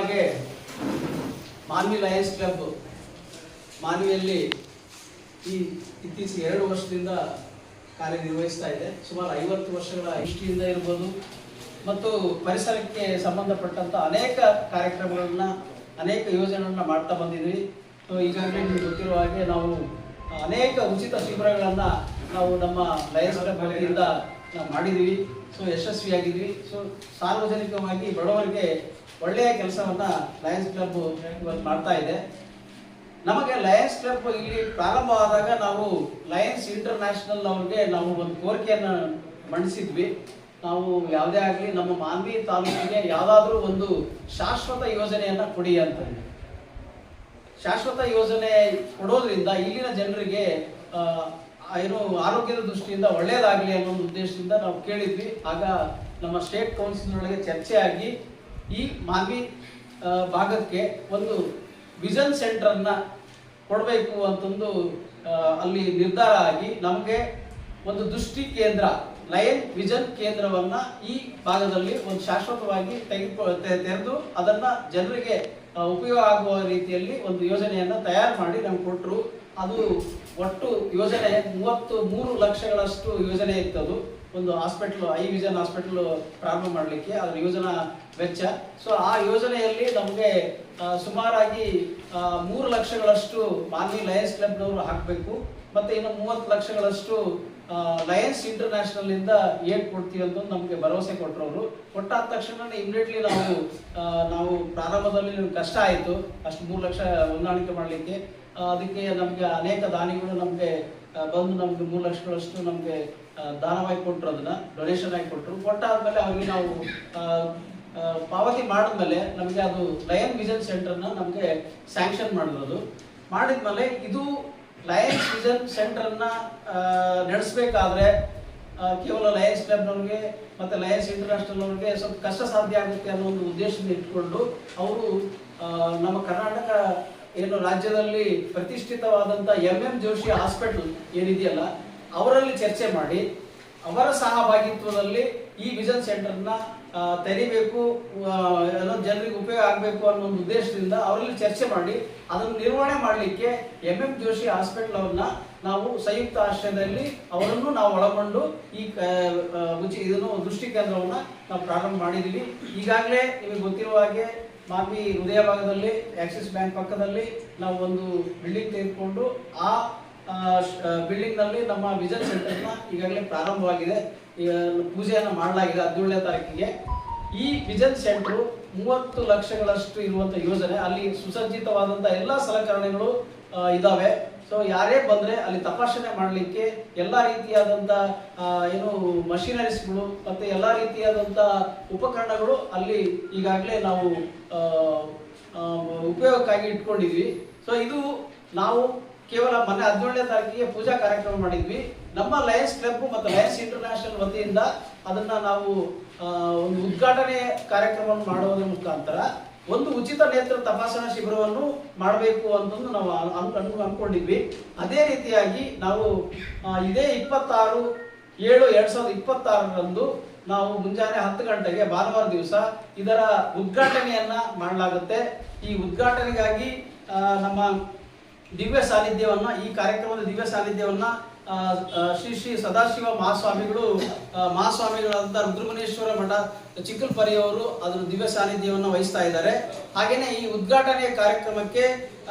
ಹಾಗೆ Manvi Lions club ಮಾನ್ವಿಯಲ್ಲಿ ಈ ಇತ್ತೀಚೆಗೆ 2 ವರ್ಷದಿಂದ ಕಾರ್ಯನಿರ್ವಹಿಸ್ತಾ ಇದೆ. ಸುಮಾರು 50 ವರ್ಷಗಳ ಹಿಸ್ಟ್ರಿಯಿಂದ ಇರ್ಬೋದು ಮತ್ತು ಪರಿಸರಕ್ಕೆ ಸಂಬಂಧಪಟ್ಟಂತ ಅನೇಕ ಕಾರ್ಯಕ್ರಮಗಳನ್ನ ಅನೇಕ ಯೋಜನೆಗಳನ್ನ ಮಾಡ್ತಾ ಬಂದಿದ್ವಿ. ಈಗಾಗಲೇ ನಿಮಗೆ ಗೊತ್ತಿರುವ ಹಾಗೆ ನಾವು ಅನೇಕ ಉಚಿತ ಶಿಬಿರಗಳನ್ನ ನಾವು ನಮ್ಮ ಲಯನ್ಸ್ ಕ್ಲಬ್ ವತಿಯಿಂದ ನಾವು ಮಾಡಿದ್ವಿ. ಯಶಸ್ವಿಯಾಗಿದ್ವಿ. ಸಾರ್ವಜನಿಕವಾಗಿ ಬಡವರಿಗೆ ಒಳ್ಳೆಯ ಕೆಲಸವನ್ನ ಲಯನ್ಸ್ ಕ್ಲಬ್ ಇವತ್ತು ಮಾಡ್ತಾ ಇದೆ. ನಮಗೆ ಲಯನ್ಸ್ ಕ್ಲಬ್ ಇಲ್ಲಿ ಪ್ರಾರಂಭವಾದಾಗ ನಾವು ಲಯನ್ಸ್ ಇಂಟರ್ನ್ಯಾಷನಲ್ ಅವ್ರಿಗೆ ನಾವು ಒಂದು ಕೋರಿಕೆಯನ್ನು ಮಂಡಿಸಿದ್ವಿ. ನಾವು ಯಾವುದೇ ಆಗಲಿ ನಮ್ಮ ಮಾನ್ವಿ ತಾಲೂಕಿಗೆ ಯಾವುದಾದ್ರೂ ಒಂದು ಶಾಶ್ವತ ಯೋಜನೆಯನ್ನ ಕೊಡಿ ಅಂತ. ಶಾಶ್ವತ ಯೋಜನೆ ಕೊಡೋದ್ರಿಂದ ಇಲ್ಲಿನ ಜನರಿಗೆ ಏನು ಆರೋಗ್ಯದ ದೃಷ್ಟಿಯಿಂದ ಒಳ್ಳೆಯದಾಗಲಿ ಅನ್ನೋ ಒಂದು ಉದ್ದೇಶದಿಂದ ನಾವು ಕೇಳಿದ್ವಿ. ಆಗ ನಮ್ಮ ಸ್ಟೇಟ್ ಕೌನ್ಸಿಲ್ ಒಳಗೆ ಚರ್ಚೆ ಆಗಿ ಈ ಮಾನ್ವಿ ಭಾಗಕ್ಕೆ ಒಂದು ವಿಷನ್ ಸೆಂಟರ್ನ ಕೊಡಬೇಕು ಅಂತಂದು ಅಲ್ಲಿ ನಿರ್ಧಾರ ಆಗಿ ನಮಗೆ ಒಂದು ದೃಷ್ಟಿ ಕೇಂದ್ರ ಲಯನ್ ವಿಷನ್ ಕೇಂದ್ರವನ್ನ ಈ ಭಾಗದಲ್ಲಿ ಒಂದು ಶಾಶ್ವತವಾಗಿ ತೆರೆದು ಅದನ್ನ ಜನರಿಗೆ ಉಪಯೋಗ ಆಗುವ ರೀತಿಯಲ್ಲಿ ಒಂದು ಯೋಜನೆಯನ್ನ ತಯಾರು ಮಾಡಿ ನಮ್ಗೆ ಕೊಟ್ಟರು. ಅದು ಒಟ್ಟು ಯೋಜನೆ 33 ಲಕ್ಷಗಳಷ್ಟು ಯೋಜನೆ ಇತ್ತು. ಒಂದು ಹಾಸ್ಪಿಟಲ್ ಐ ವಿಷನ್ ಹಾಸ್ಪಿಟಲ್ ಪ್ರಾರಂಭ ಮಾಡಲಿಕ್ಕೆ ಅದರ ಯೋಜನಾ ವೆಚ್ಚ. ಆ ಯೋಜನೆಯಲ್ಲಿ ನಮಗೆ ಸುಮಾರಾಗಿ 3 ಲಕ್ಷಗಳಷ್ಟು ಮಾನ್ವಿ ಲಯನ್ಸ್ ಕ್ಲಬ್ನವರು ಹಾಕಬೇಕು. ಮತ್ತೆ ಇನ್ನು 30 ಲಕ್ಷಗಳಷ್ಟು ಲಯನ್ಸ್ ಇಂಟರ್ನ್ಯಾಷನಲ್ ಇಂದ ಏನ್ ಕೊಡ್ತೀವಿ ಅಂತ ನಮಗೆ ಭರವಸೆ ಕೊಟ್ಟರು. ಅವರು ಕೊಟ್ಟಾದ ತಕ್ಷಣ ಇಮಿಡಿಯೇಟ್ಲಿ ನಾವು ಪ್ರಾರಂಭದಲ್ಲಿ ಕಷ್ಟ ಆಯಿತು ಅಷ್ಟು 3 ಲಕ್ಷ ಹೊಂದಾಣಿಕೆ ಮಾಡಲಿಕ್ಕೆ. ಅದಕ್ಕೆ ನಮಗೆ ಅನೇಕ ದಾನಿಗಳು ನಮಗೆ ಬಂದು ನಮ್ಗೆ 3 ಲಕ್ಷಗಳಷ್ಟು ನಮಗೆ ದಾನವಾಗಿ ಕೊಟ್ಟರು, ಅದನ್ನ ಡೊನೇಷನ್ ಆಗಿ ಕೊಟ್ಟರು. ಕೊಟ್ಟಾದ್ಮೇಲೆ ಅವ್ರಿಗೆ ನಾವು ಪಾವತಿ ಮಾಡಿದ್ಮೇಲೆ ನಮಗೆ ಅದು ಲಯನ್ ವಿಷನ್ ಸೆಂಟರ್ನ ನಮಗೆ ಸ್ಯಾಂಕ್ಷನ್ ಮಾಡಿರೋದು. ಮಾಡಿದ್ಮೇಲೆ ಇದು ಲಯನ್ಸ್ ವಿಷನ್ ಸೆಂಟರ್ನ ನಡೆಸಬೇಕಾದ್ರೆ ಕೇವಲ ಲಯನ್ಸ್ ಕ್ಲಬ್ನವ್ರಿಗೆ ಮತ್ತೆ ಲಯನ್ಸ್ ಇಂಟರ್ನ್ಯಾಷನಲ್ ಅವ್ರಿಗೆ ಸ್ವಲ್ಪ ಕಷ್ಟ ಸಾಧ್ಯ ಆಗುತ್ತೆ ಅನ್ನೋ ಒಂದು ಉದ್ದೇಶದಿಂದ ಇಟ್ಕೊಂಡು ಅವರು ನಮ್ಮ ಕರ್ನಾಟಕ ಏನು ರಾಜ್ಯದಲ್ಲಿ ಪ್ರತಿಷ್ಠಿತವಾದಂಥ MM ಜೋಶಿ ಹಾಸ್ಪಿಟಲ್ ಏನಿದೆಯಲ್ಲ ಅವರಲ್ಲಿ ಚರ್ಚೆ ಮಾಡಿ ಅವರ ಸಹಭಾಗಿತ್ವದಲ್ಲಿ ಈ ವಿಷನ್ ಸೆಂಟರ್ನ ತೆರಿಬೇಕು, ಜನರಿಗೆ ಉಪಯೋಗ ಆಗಬೇಕು ಅನ್ನೋ ಒಂದು ಉದ್ದೇಶದಿಂದ ಅವರಲ್ಲಿ ಚರ್ಚೆ ಮಾಡಿ ಅದನ್ನು ನಿರ್ವಹಣೆ ಮಾಡಲಿಕ್ಕೆ MM ಜೋಶಿ ಹಾಸ್ಪಿಟಲ್ ಅವ್ರನ್ನ ನಾವು ಸಂಯುಕ್ತ ಆಶ್ರಯದಲ್ಲಿ ಅವರನ್ನು ನಾವು ಒಳಗೊಂಡು ಈ ಇದನ್ನು ದೃಷ್ಟಿ ಕೇಂದ್ರವನ್ನ ನಾವು ಪ್ರಾರಂಭ ಮಾಡಿದೀವಿ. ಈಗಾಗಲೇ ನಿಮಗೆ ಗೊತ್ತಿರುವ ಹಾಗೆ ಮಾನ್ವಿ ಹೃದಯ ಭಾಗದಲ್ಲಿ ಆಕ್ಸಿಸ್ ಬ್ಯಾಂಕ್ ಪಕ್ಕದಲ್ಲಿ ನಾವು ಒಂದು ಬಿಲ್ಡಿಂಗ್ ತೆಗೆದುಕೊಂಡು ಆ ಬಿಲ್ಡಿಂಗ್ ನಲ್ಲಿ ನಮ್ಮ ವಿಷನ್ ಸೆಂಟರ್ನ ಈಗಾಗಲೇ ಪ್ರಾರಂಭವಾಗಿದೆ. ಪೂಜೆಯನ್ನ ಮಾಡಲಾಗಿದೆ 17ನೇ ತಾರೀಕಿಗೆ. ಈ ವಿಷನ್ ಸೆಂಟರ್ 30 ಲಕ್ಷಗಳಷ್ಟು ಇರುವಂತ ಯೋಜನೆ. ಅಲ್ಲಿ ಸುಸಜ್ಜಿತವಾದಂತ ಎಲ್ಲಾ ಸಲಕರಣೆಗಳು ಇದಾವೆ. ಯಾರೇ ಬಂದ್ರೆ ಅಲ್ಲಿ ತಪಾಸಣೆ ಮಾಡಲಿಕ್ಕೆ ಎಲ್ಲಾ ರೀತಿಯಾದಂತ ಏನು ಮಷಿನರೀಸ್ಗಳು ಮತ್ತೆ ಎಲ್ಲಾ ರೀತಿಯಾದಂತ ಉಪಕರಣಗಳು ಅಲ್ಲಿ ಈಗಾಗಲೇ ನಾವು ಉಪಯೋಗಕ್ಕಾಗಿ ಇಟ್ಕೊಂಡಿದ್ವಿ. ಇದು ನಾವು ಕೇವಲ ಮೊನ್ನೆ 17ನೇ ತಾರೀಕಿಗೆ ಪೂಜಾ ಕಾರ್ಯಕ್ರಮ ಮಾಡಿದ್ವಿ. ನಮ್ಮ ಲಯನ್ಸ್ ಕ್ಲಬ್ ಮತ್ತು ಲಯನ್ಸ್ ಇಂಟರ್ನ್ಯಾಷನಲ್ ವತಿಯಿಂದ ಅದನ್ನ ನಾವು ಒಂದು ಉದ್ಘಾಟನೆ ಕಾರ್ಯಕ್ರಮವನ್ನು ಮಾಡುವುದರ ಮುಖಾಂತರ ಒಂದು ಉಚಿತ ನೇತ್ರ ತಪಾಸಣಾ ಶಿಬಿರವನ್ನು ಮಾಡಬೇಕು ಅಂತಂದು ನಾವು ಅನ್ಕೊಂಡಿದ್ವಿ. ಅದೇ ರೀತಿಯಾಗಿ ನಾವು ಇದೇ 26/7/2026 ನಾವು ಮುಂಜಾನೆ 10 ಗಂಟೆಗೆ ಭಾನುವಾರ ದಿವಸ ಇದರ ಉದ್ಘಾಟನೆಯನ್ನ ಮಾಡಲಾಗುತ್ತೆ. ಈ ಉದ್ಘಾಟನೆಗಾಗಿ ನಮ್ಮ ದಿವ್ಯ ಸಾನ್ನಿಧ್ಯವನ್ನ ಈ ಕಾರ್ಯಕ್ರಮದ ದಿವ್ಯ ಸಾನ್ನಿಧ್ಯವನ್ನ ಶ್ರೀ ಶ್ರೀ ಸದಾಶಿವ ಮಹಾಸ್ವಾಮಿಗಳಾದಂಥ ರುದ್ರಮುನೇಶ್ವರ ಮಠ ಚಿಕ್ಕಲ್ಪರಿಯವರು ಅದರ ದಿವ್ಯ ಸಾನ್ನಿಧ್ಯವನ್ನ ವಹಿಸ್ತಾ ಇದ್ದಾರೆ. ಹಾಗೇನೆ ಈ ಉದ್ಘಾಟನೆಯ ಕಾರ್ಯಕ್ರಮಕ್ಕೆ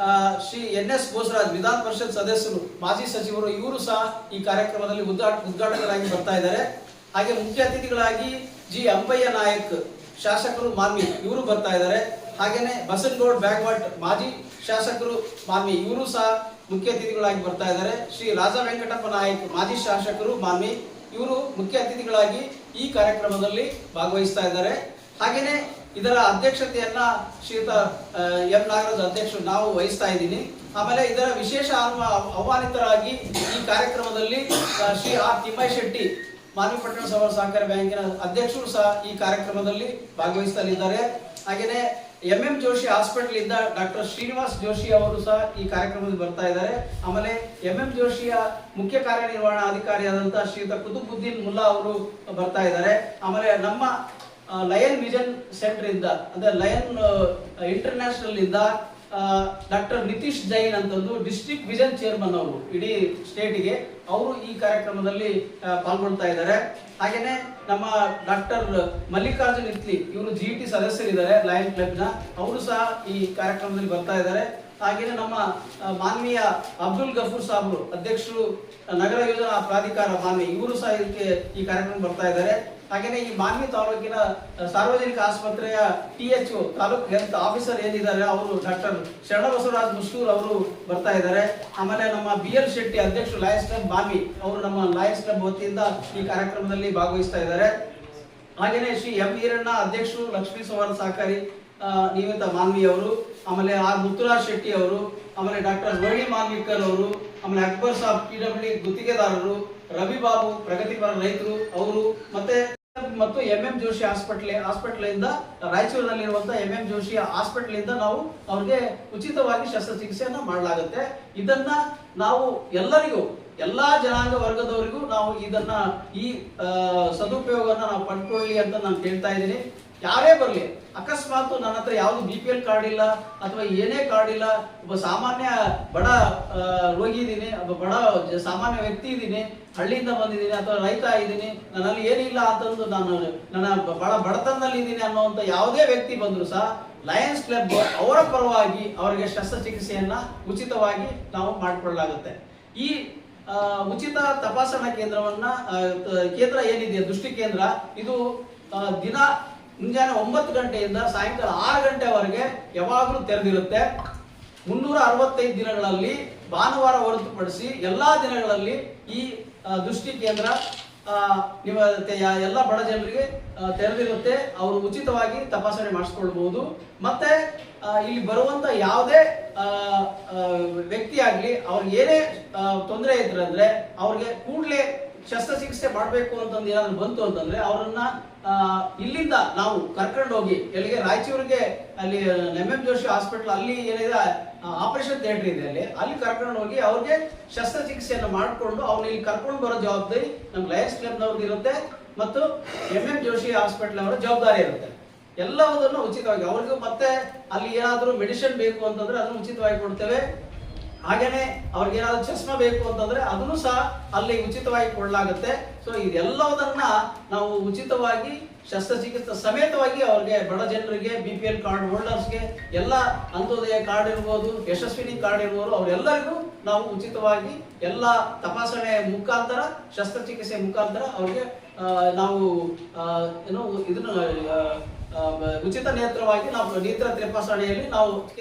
ಶ್ರೀ NS ಬೋಸರಾಜ್ ವಿಧಾನ ಪರಿಷತ್ ಸದಸ್ಯರು ಮಾಜಿ ಸಚಿವರು ಇವರು ಸಹ ಈ ಕಾರ್ಯಕ್ರಮದಲ್ಲಿ ಉದ್ಘಾಟಕರಾಗಿ ಬರ್ತಾ ಇದ್ದಾರೆ. ಹಾಗೆ ಮುಖ್ಯ ಅತಿಥಿಗಳಾಗಿ G. ಅಂಬಯ್ಯ ನಾಯಕ್ ಶಾಸಕರು ಮಾನ್ವಿ ಇವರು ಬರ್ತಾ ಇದ್ದಾರೆ. ಹಾಗೇನೆ ಬಸನಗೌಡ ಬ್ಯಾಗ್ವಟ್ ಮಾಜಿ ಶಾಸಕರು ಮಾನ್ವಿ ಇವರು ಸಹ ಮುಖ್ಯ ಅತಿಥಿಗಳಾಗಿ ಬರ್ತಾ ಇದ್ದಾರೆ. ಶ್ರೀ ರಾಜ ವೆಂಕಟಪ್ಪ ನಾಯಕ್ ಮಾಜಿ ಶಾಸಕರು ಮಾನ್ವಿ ಇವರು ಮುಖ್ಯ ಅತಿಥಿಗಳಾಗಿ ಈ ಕಾರ್ಯಕ್ರಮದಲ್ಲಿ ಭಾಗವಹಿಸ್ತಾ ಇದ್ದಾರೆ. ಹಾಗೇನೆ ಇದರ ಅಧ್ಯಕ್ಷತೆಯನ್ನ ಶ್ರೀಯುತ M. ನಾಗರಾಜ್ ಅಧ್ಯಕ್ಷರು ನಾವು ವಹಿಸ್ತಾ ಇದ್ದೀನಿ. ಆಮೇಲೆ ಇದರ ವಿಶೇಷ ಆಹ್ವಾನಿತರಾಗಿ ಈ ಕಾರ್ಯಕ್ರಮದಲ್ಲಿ ಶ್ರೀ R. ತಿಮ್ಮಯ್ಯ ಶೆಟ್ಟಿ ಮಾನ್ವಿ ಪಟ್ಟಣ ಸಹಕಾರಿ ಬ್ಯಾಂಕಿನ ಅಧ್ಯಕ್ಷರು ಸಹ ಈ ಕಾರ್ಯಕ್ರಮದಲ್ಲಿ ಭಾಗವಹಿಸಲಿದ್ದಾರೆ. ಹಾಗೇನೆ MM ಜೋಶಿ ಹಾಸ್ಪಿಟಲ್ ಇಂದ ಡಾಕ್ಟರ್ ಶ್ರೀನಿವಾಸ್ ಜೋಶಿ ಅವರು ಸಹ ಈ ಕಾರ್ಯಕ್ರಮದಲ್ಲಿ ಬರ್ತಾ ಇದ್ದಾರೆ. ಆಮೇಲೆ MM ಜೋಶಿಯ ಮುಖ್ಯ ಕಾರ್ಯನಿರ್ವಹಣಾ ಅಧಿಕಾರಿಯಾದಂತಹ ಶ್ರೀಯುತ ಕುತುಬುದ್ದೀನ್ ಮುಲ್ಲಾ ಅವರು ಬರ್ತಾ ಇದ್ದಾರೆ. ಆಮೇಲೆ ನಮ್ಮ ಲಯನ್ ವಿಷನ್ ಸೆಂಟರ್ ಇಂದ ಅಂದ್ರೆ ಲಯನ್ ಇಂಟರ್ನ್ಯಾಷನಲ್ ಇಂದ ಡಾಕ್ಟರ್ ನಿತೀಶ್ ಜೈನ್ ಅಂತಂದು ಡಿಸ್ಟ್ರಿಕ್ಟ್ ವಿಷನ್ ಚೇರ್ಮನ್ ಅವರು ಇಡೀ ಸ್ಟೇಟ್ಗೆ ಅವರು ಈ ಕಾರ್ಯಕ್ರಮದಲ್ಲಿ ಪಾಲ್ಗೊಳ್ತಾ ಇದ್ದಾರೆ. ಹಾಗೇನೆ ನಮ್ಮ ಡಾಕ್ಟರ್ ಮಲ್ಲಿಕಾರ್ಜುನ್ ಇತ್ಲಿ ಇವರು GT ಸದಸ್ಯರಿದ್ದಾರೆ ಲಯನ್ ಕ್ಲಬ್ ನ, ಅವರು ಸಹ ಈ ಕಾರ್ಯಕ್ರಮದಲ್ಲಿ ಬರ್ತಾ ಇದ್ದಾರೆ. ಹಾಗೇನೆ ನಮ್ಮ ಮಾನ್ವೀಯ ಅಬ್ದುಲ್ ಗಫೂರ್ ಸಾಬ್ರು ಅಧ್ಯಕ್ಷರು ನಗರ ಯೋಜನಾ ಪ್ರಾಧಿಕಾರ ಮಾನ್ವಿ, ಇವರು ಸಹ ಇದಕ್ಕೆ ಈ ಕಾರ್ಯಕ್ರಮ ಬರ್ತಾ ಇದ್ದಾರೆ. ಹಾಗೇನೆ ಈ ಮಾನ್ವಿ ತಾಲೂಕಿನ ಸಾರ್ವಜನಿಕ ಆಸ್ಪತ್ರೆಯ THO ತಾಲೂಕ್ ಹೆಲ್ತ್ ಆಫೀಸರ್ ಏನಿದ್ದಾರೆ ಅವರು ಡಾಕ್ಟರ್ ಶರಣಬಸವರಾಜ್ ಮುಸ್ಟೂರ್ ಅವರು ಬರ್ತಾ ಇದ್ದಾರೆ. ಆಮೇಲೆ ನಮ್ಮ BL ಶೆಟ್ಟಿ ಅಧ್ಯಕ್ಷರು ಲಯನ್ಸ್ ಕ್ಲಬ್ ಮಾನ್ವಿ, ಅವರು ನಮ್ಮ ಲಯನ್ಸ್ ಕ್ಲಬ್ ವತಿಯಿಂದ ಈ ಕಾರ್ಯಕ್ರಮದಲ್ಲಿ ಭಾಗವಹಿಸ್ತಾ ಇದ್ದಾರೆ. ಹಾಗೇನೆ ಶ್ರೀ M ಈರಣ್ಣ ಅಧ್ಯಕ್ಷರು ಲಕ್ಷ್ಮೀ ಸುವರ್ಣ ಸಹಕಾರಿ ನಿಯಮಿತ ಮಾನ್ವಿ ಅವರು, ಆಮೇಲೆ R ಮುತ್ತುರಾಜ್ ಶೆಟ್ಟಿ ಅವರು, ಆಮೇಲೆ ಡಾಕ್ಟರ್ ರೋಹಿಣಿ ಮಾನ್ವಿಕರ್ ಅವರು, ಆಮೇಲೆ ಅಕ್ಬರ್ ಸಾಬ್ PWD ಗುತ್ತಿಗೆದಾರರು, ರವಿ ಬಾಬು ಪ್ರಗತಿಪರ ರೈತರು ಅವರು, ಮತ್ತು MM ಜೋಶಿ ಹಾಸ್ಪಿಟಲ್ ಇಂದ ರಾಯಚೂರಿನಲ್ಲಿರುವಂತಹ MM ಜೋಶಿ ಹಾಸ್ಪಿಟಲ್ ಇಂದ ನಾವು ಅವ್ರಿಗೆ ಉಚಿತವಾಗಿ ಶಸ್ತ್ರಚಿಕಿತ್ಸೆಯನ್ನ ಮಾಡಲಾಗುತ್ತೆ. ಇದನ್ನ ನಾವು ಎಲ್ಲರಿಗೂ ಎಲ್ಲಾ ಜನಾಂಗ ವರ್ಗದವರಿಗೂ ನಾವು ಇದನ್ನ ಈ ಸದುಪಯೋಗನ ನಾವು ಪಡ್ಕೊಳ್ಳಿ ಅಂತ ನಾನು ಕೇಳ್ತಾ ಇದ್ದೀನಿ. ಯಾರೇ ಬರಲಿ, ಅಕಸ್ಮಾತ್ ನನ್ನ ಹತ್ರ ಯಾವ್ದು BPL ಕಾರ್ಡ್ ಇಲ್ಲ ಅಥವಾ ಏನೇ ಕಾರ್ಡ್ ಇಲ್ಲ, ಒಬ್ಬ ಸಾಮಾನ್ಯ ಬಡ ರೋಗಿ ಇದ್ದೀನಿ, ಒಬ್ಬ ಬಡ ಸಾಮಾನ್ಯ ವ್ಯಕ್ತಿ ಇದ್ದೀನಿ, ಹಳ್ಳಿಯಿಂದ ಬಂದಿದ್ದೀನಿ ಅಥವಾ ರೈತ ಇದ್ದೀನಿ, ನನ್ನಲ್ಲಿ ಏನಿಲ್ಲ ಅಂತಂದು ನನ್ನ ಬಹಳ ಬಡತನದಲ್ಲಿ ಇದ್ದೀನಿ ಅನ್ನೋಂಥ ಯಾವುದೇ ವ್ಯಕ್ತಿ ಬಂದ್ರು ಸಹ ಲಯನ್ಸ್ ಕ್ಲಬ್ ಅವರ ಪರವಾಗಿ ಅವರಿಗೆ ಶಸ್ತ್ರಚಿಕಿತ್ಸೆಯನ್ನ ಉಚಿತವಾಗಿ ನಾವು ಮಾಡಿಕೊಳ್ಳಲಾಗುತ್ತೆ. ಈ ಉಚಿತ ತಪಾಸಣಾ ಕೇಂದ್ರ ಏನಿದೆ ದೃಷ್ಟಿ ಕೇಂದ್ರ, ಇದು ದಿನ ಮುಂಜಾನೆ 9 ಗಂಟೆಯಿಂದ ಸಾಯಂಕಾಲ 6 ಗಂಟೆವರೆಗೆ ಯಾವಾಗಲೂ ತೆರೆದಿರುತ್ತೆ. 365 ದಿನಗಳಲ್ಲಿ ಭಾನುವಾರ ಹೊರತುಪಡಿಸಿ ಎಲ್ಲಾ ದಿನಗಳಲ್ಲಿ ಈ ದೃಷ್ಟಿ ಕೇಂದ್ರ ಎಲ್ಲ ಬಡ ಜನರಿಗೆ ತೆರೆದಿರುತ್ತೆ. ಅವರು ಉಚಿತವಾಗಿ ತಪಾಸಣೆ ಮಾಡಿಸ್ಕೊಳ್ಬಹುದು. ಮತ್ತೆ ಇಲ್ಲಿ ಬರುವಂತ ಯಾವುದೇ ವ್ಯಕ್ತಿ ಆಗ್ಲಿ ಅವ್ರಿಗೆ ಏನೇ ತೊಂದರೆ ಇದ್ರೆ ಅಂದ್ರೆ ಅವ್ರಿಗೆ ಕೂಡಲೇ ಶಸ್ತ್ರಚಿಕಿತ್ಸೆ ಮಾಡಬೇಕು ಅಂತಂದು ಏನಾದ್ರು ಬಂತು ಅಂತಂದ್ರೆ ಅವರನ್ನ ಇಲ್ಲಿಂದ ನಾವು ಕರ್ಕೊಂಡು ಹೋಗಿ ಎಲ್ಲಿಗೆ ರಾಯಚೂರಿಗೆ ಅಲ್ಲಿ MM ಜೋಶಿ ಹಾಸ್ಪಿಟಲ್ ಅಲ್ಲಿ ಏನಿದೆ ಆಪರೇಷನ್ ಥಿಯೇಟರ್ ಇದೆ ಅಲ್ಲಿ ಕರ್ಕೊಂಡು ಹೋಗಿ ಅವ್ರಿಗೆ ಶಸ್ತ್ರಚಿಕಿತ್ಸೆಯನ್ನು ಮಾಡಿಕೊಂಡು ಅವ್ರನ್ನ ಇಲ್ಲಿ ಕರ್ಕೊಂಡು ಬರೋ ಜವಾಬ್ದಾರಿ ನಮ್ಮ ಲಯನ್ಸ್ ಕ್ಲಬ್ನವ್ರದ್ದು ಇರುತ್ತೆ ಮತ್ತು MM ಜೋಶಿ ಹಾಸ್ಪಿಟಲ್ ಅವರ ಜವಾಬ್ದಾರಿ ಇರುತ್ತೆ. ಎಲ್ಲವುದನ್ನು ಉಚಿತವಾಗಿ ಅವ್ರಿಗೂ ಮತ್ತೆ ಅಲ್ಲಿ ಏನಾದರೂ ಮೆಡಿಸಿನ್ ಬೇಕು ಅಂತಂದ್ರೆ ಅದನ್ನು ಉಚಿತವಾಗಿ ಕೊಡ್ತೇವೆ. ಹಾಗೇನೆ ಅವ್ರಿಗೆ ಏನಾದ್ರು ಚಸ್ಮಾ ಬೇಕು ಅಂತಂದ್ರೆ ಅದನ್ನು ಸಹ ಅಲ್ಲಿ ಉಚಿತವಾಗಿ ಕೊಡಲಾಗುತ್ತೆ. ಸೊ ಇದೆಲ್ಲವುದನ್ನ ನಾವು ಉಚಿತವಾಗಿ ಶಸ್ತ್ರಚಿಕಿತ್ಸೆ ಸಮೇತವಾಗಿ ಅವ್ರಿಗೆ ಬಡ ಜನರಿಗೆ BPL ಕಾರ್ಡ್ ಹೋಲ್ಡರ್ಸ್ಗೆ ಎಲ್ಲ ಅಂತ್ಯೋದಯ ಕಾರ್ಡ್ ಇರ್ಬೋದು, ಯಶಸ್ವಿನಿ ಕಾರ್ಡ್ ಇರ್ಬೋದು, ಅವರೆಲ್ಲರಿಗೂ ನಾವು ಉಚಿತವಾಗಿ ಎಲ್ಲ ತಪಾಸಣೆ ಮುಖಾಂತರ ಶಸ್ತ್ರಚಿಕಿತ್ಸೆ ಮುಖಾಂತರ ಅವ್ರಿಗೆ ನಾವು ಇದನ್ನ ಉಚಿತ ನೇತ್ರವಾಗಿ ನಾವು ನೇತ್ರ ತಪಾಸಣೆಯಲ್ಲಿ ನಾವು